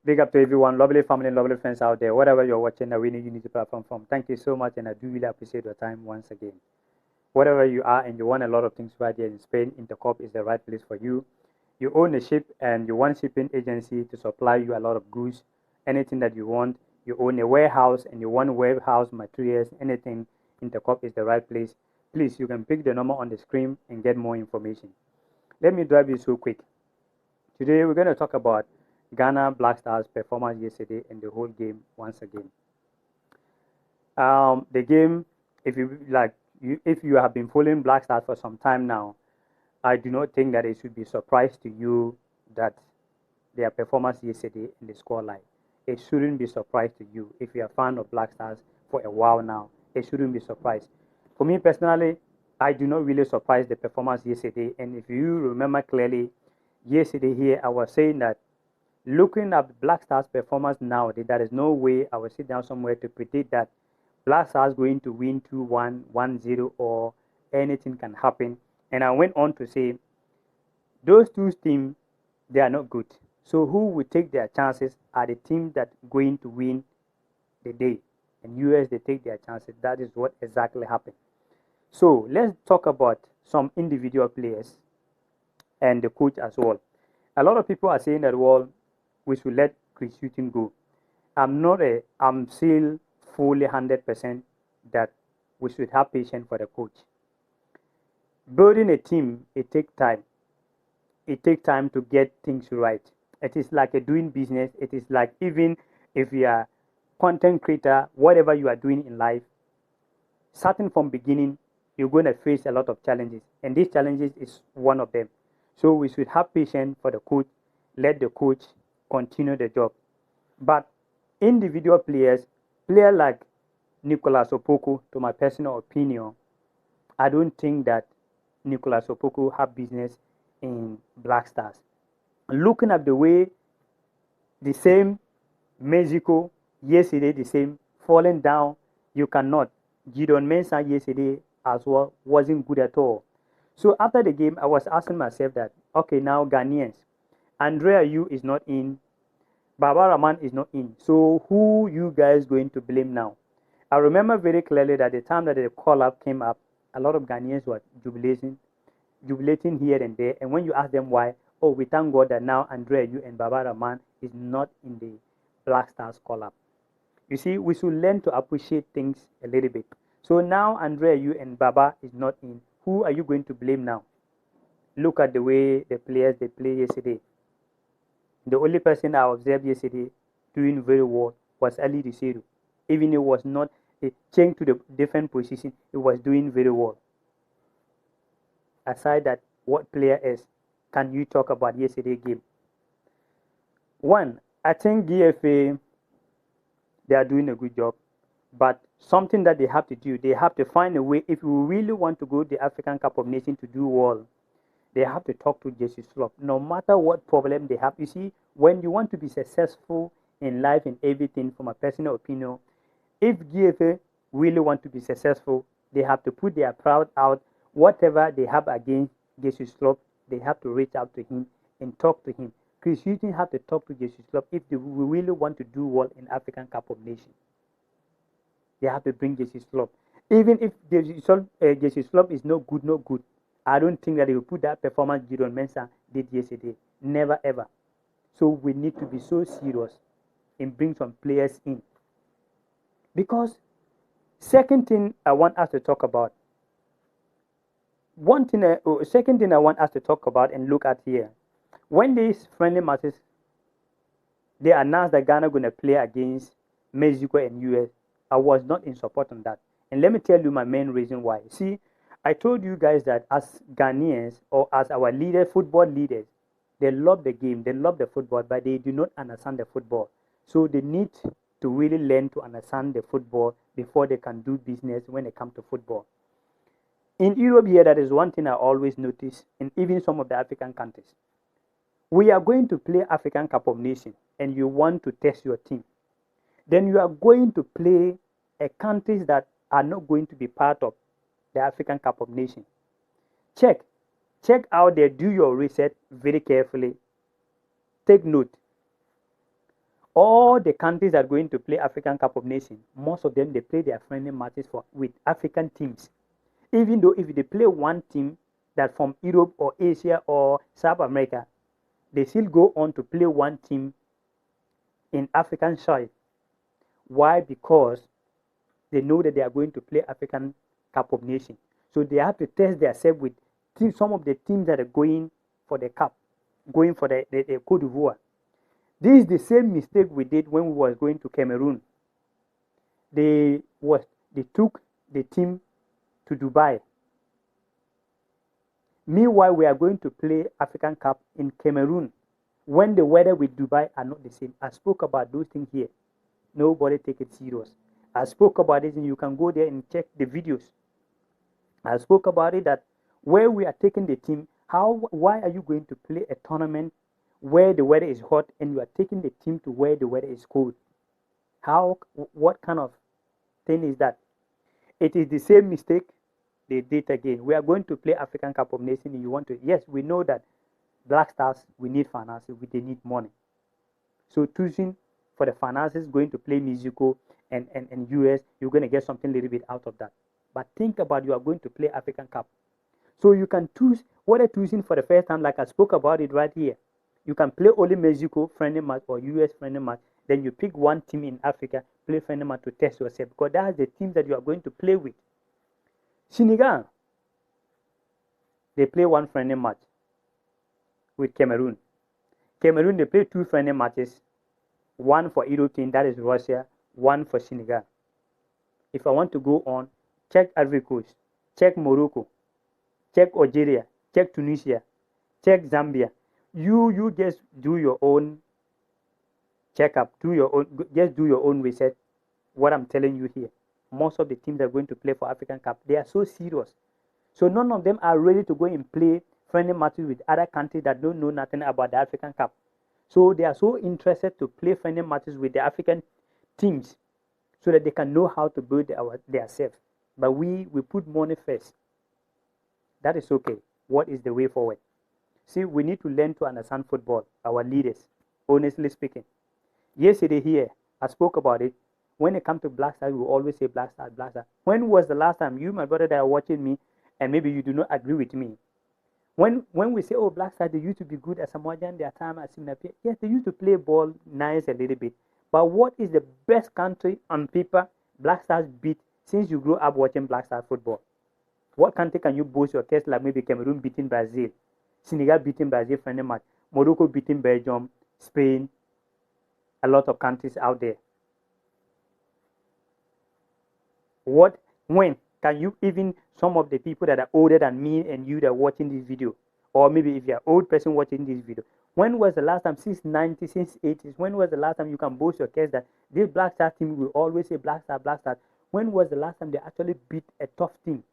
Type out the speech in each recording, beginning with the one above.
Big up to everyone, lovely family, lovely friends out there, whatever you're watching the Winning Unity platform from. Thank you so much, and I do really appreciate your time once again. Whatever you are and you want a lot of things right here in Spain, Intercorp is the right place for you. You own a ship and you want shipping agency to supply you a lot of goods, anything that you want. You own a warehouse and you want warehouse materials, anything, Intercorp is the right place. Please, you can pick the number on the screen and get more information. Let me drive you so quick. Today we're going to talk about Ghana Black Stars performance yesterday and the whole game once again. The game, if if you have been following Black Stars for some time now, I do not think that it should be a surprise to you that their performance yesterday in the scoreline. It shouldn't be a surprise to you if you're a fan of Black Stars for a while now. It shouldn't be a surprise. For me personally, I do not really surprise the performance yesterday. And if you remember clearly, yesterday here I was saying that looking at Black Stars' performance now, there is no way I will sit down somewhere to predict that Black Stars going to win 2-1, 1-0, or anything can happen. And I went on to say those two teams, they are not good. So who will take their chances are the team that going to win the day. And US, they take their chances. That is what exactly happened. So let's talk about some individual players and the coach as well. A lot of people are saying that, well, we should let Chris Hughton go. I'm still fully 100% that we should have patience for the coach. Building a team, it takes time. It takes time to get things right. It is like a doing business. It is like even if you are content creator, whatever you are doing in life, starting from beginning, you're going to face a lot of challenges. And these challenges is one of them. So we should have patience for the coach, let the coach continue the job. But individual players, player like Nicolas Opoku, to my personal opinion, I don't think that Nicolas Opoku have business in Black Stars. Looking at the way the same Mexico yesterday, the same falling down, you cannot. Gideon Mensah yesterday as well wasn't good at all. So after the game, I was asking myself that, okay, now Ghanaians, Andrea Yu is not in, Baba Rahman is not in. So who you guys going to blame now? I remember very clearly that the time that the call-up came up, a lot of Ghanaians were jubilating here and there. And when you ask them why, oh, we thank God that now Andrea Yu and Baba Rahman is not in the Black Stars call-up. You see, we should learn to appreciate things a little bit. So now Andrea Yu and Baba is not in. Who are you going to blame now? Look at the way the players they played yesterday. The only person I observed yesterday doing very well was Ali Diseru. Even it was not a change to the different position, it was doing very well. Aside that, what player else can you talk about yesterday's game? One, I think GFA, they are doing a good job. But something that they have to do, they have to find a way. If we really want to go to the African Cup of Nations to do well, they have to talk to Jesse Slop. No matter what problem they have, you see, when you want to be successful in life and everything, from a personal opinion, if GFA really want to be successful, they have to put their proud out. Whatever they have against Jesse Slop, they have to reach out to him and talk to him. Chris Hughton have to talk to Jesse Slop if they really want to do well in African Cup of Nations. They have to bring Jesse Slop. Even if Jesse Slop is no good, I don't think that they will put that performance Gideon Mensah did yesterday. Never ever. So we need to be so serious and bring some players in. Because second thing I want us to talk about, second thing I want us to talk about and look at here, when these friendly matches, they announced that Ghana going to play against Mexico and US, I was not in support on that. And let me tell you my main reason why. See, I told you guys that as Ghanaians or as our football leaders, they love the game, they love the football, but they do not understand the football. So they need to really learn to understand the football before they can do business when it comes to football. In Europe here, that is one thing I always notice, and even some of the African countries. We are going to play African Cup of Nations, and you want to test your team. Then you are going to play countries that are not going to be part of the African Cup of Nations. Check out there, do your research very carefully. Take note. All the countries that are going to play African Cup of Nations, most of them, they play their friendly matches with African teams. Even though if they play one team that from Europe or Asia or South America, they still go on to play one team in African soil. Why? Because they know that they are going to play African Cup of Nations. So they have to test themselves with some of the teams that are going for the cup, going for the Côte d'Ivoire. This is the same mistake we did when we were going to Cameroon. They took the team to Dubai. Meanwhile, we are going to play African Cup in Cameroon when the weather with Dubai are not the same. I spoke about those things here. Nobody take it serious. I spoke about it, and you can go there and check the videos. I spoke about it that where we are taking the team, why are you going to play a tournament where the weather is hot and you are taking the team to where the weather is cold? What kind of thing is that? It is the same mistake they did again. We are going to play African Cup of Nations, and you want to, yes, we know that Black Stars, we need finances, they need money. So choosing for the finances, going to play Mexico and US, you're going to get something a little bit out of that. But think about, you are going to play African Cup. So you can choose, whether choosing for the first time, like I spoke about it right here. You can play only Mexico friendly match or US friendly match. Then you pick one team in Africa, play friendly match to test yourself, because that's the team that you are going to play with. Senegal, they play one friendly match with Cameroon. Cameroon, they play two friendly matches, one for Europe team, that is Russia, one for Senegal. If I want to go on, check Ivory Coast, check Morocco, check Algeria, check Tunisia, check Zambia. You just do your own checkup, just do your own research. What I'm telling you here, most of the teams that are going to play for African Cup, they are so serious. So none of them are ready to go and play friendly matches with other countries that don't know nothing about the African Cup. So they are so interested to play friendly matches with the African teams so that they can know how to build their self. But we put money first. That is okay. What is the way forward? See, we need to learn to understand football, our leaders, honestly speaking. Yesterday here, I spoke about it. When it comes to Black Stars, we always say Black Stars, Black Stars. When was the last time you, my brother, that are watching me, and maybe you do not agree with me? When we say, oh, Black Stars, they used to be good at Samoan, their time at Simnapi. Yes, they used to play ball nice a little bit. But what is the best country on paper Black Stars beat since you grew up watching Black Stars football? What country can you boast your case, like maybe Cameroon beating Brazil, Senegal beating Brazil friendly match, Morocco beating Belgium, Spain, a lot of countries out there. When can you, even some of the people that are older than me and you that are watching this video, or maybe if you're an old person watching this video, when was the last time, since 90s, since 80s, when was the last time you can boast your case that this Black Star team, will always say Black Star, Black Star. When was the last time they actually beat a tough team?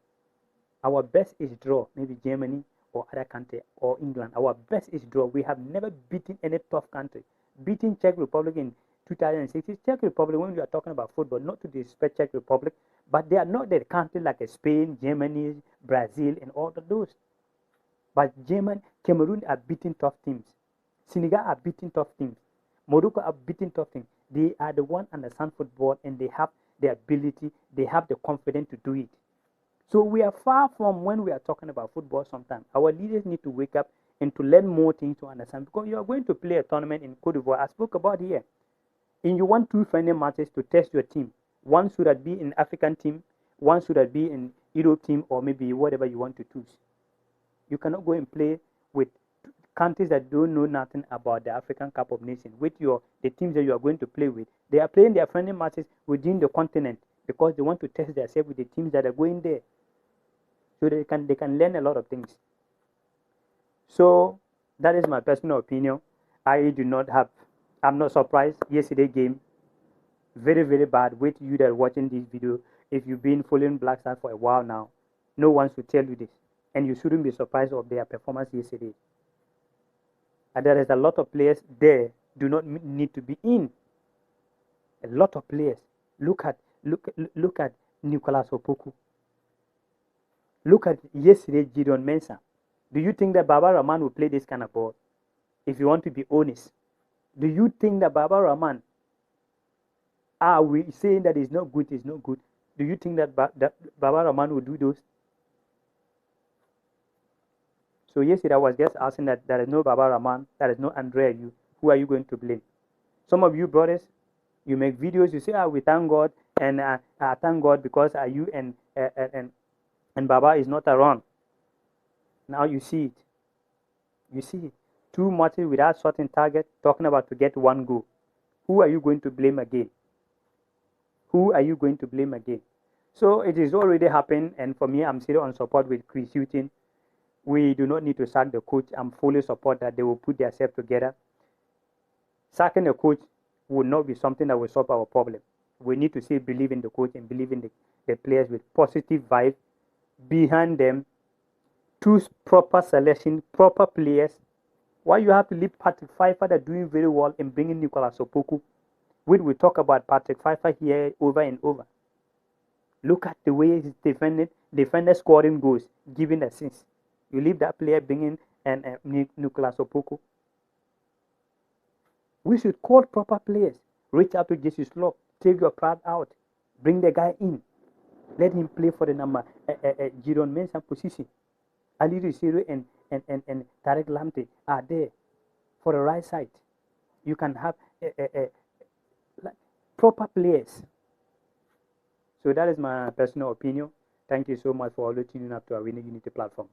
Our best is draw, maybe Germany or other country or England. Our best is draw. We have never beaten any tough country. Beating Czech Republic in 2006, Czech Republic, when we are talking about football, not to disrespect Czech Republic, but they are not the country like Spain, Germany, Brazil, and all of those. But Cameroon are beating tough teams. Senegal are beating tough teams. Morocco are beating tough teams. They are the one understand football, and they have the ability, they have the confidence to do it. So we are far from when we are talking about football sometimes. Our leaders need to wake up and to learn more things to understand, because you are going to play a tournament in Côte d'Ivoire. I spoke about here. And you want two friendly matches to test your team. One should be in African team, one should be in Europe team, or maybe whatever you want to choose. You cannot go and play with countries that don't know nothing about the African Cup of Nations. With the teams that you are going to play with, they are playing their friendly matches within the continent because they want to test themselves with the teams that are going there, so they can learn a lot of things. So that is my personal opinion. I'm not surprised. Yesterday game, very, very bad. With you that are watching this video, if you've been following Black Stars for a while now, no one should tell you this, and you shouldn't be surprised of their performance yesterday. And there is a lot of players there do not need to be in. A lot of players. Look at Nicolas Opoku. Look at yesterday Gideon Mensah. Do you think that Baba Rahman will play this kind of ball? If you want to be honest, do you think that Baba Rahman Are we saying that it's not good? It's not good. Do you think that Baba Rahman will do those? So yesterday I was just asking that there is no Baba Rahman, there is no Andrea. You, who are you going to blame? Some of you brothers, you make videos. You say, we thank God, and thank God because you and Baba is not around. Now you see it. You see it. Two matches without certain target, talking about to get one goal. Who are you going to blame again? Who are you going to blame again? So it is already happened, and for me, I'm still on support with Chris Hughton. We do not need to sack the coach. I'm fully support that they will put themselves together. Sacking the coach will not be something that will solve our problem. We need to still believe in the coach and believe in the players with positive vibe behind them. Choose proper selection, proper players. Why you have to leave Patrick Pfeiffer that doing very well and bringing Nicolas Opoku? We talk about Patrick Pfeiffer here over and over. Look at the way he's defender scoring goals, giving assists. You leave that player bringing and Nicolas Opoku. We should call proper players. Reach out to Jesus Love. Take your pride out. Bring the guy in. Let him play for the number Giron Mensah position. Ali Risiru and Tarek Lamte are there for the right side. You can have proper players. So that is my personal opinion. Thank you so much for always tuning up to our Awini Unity platform.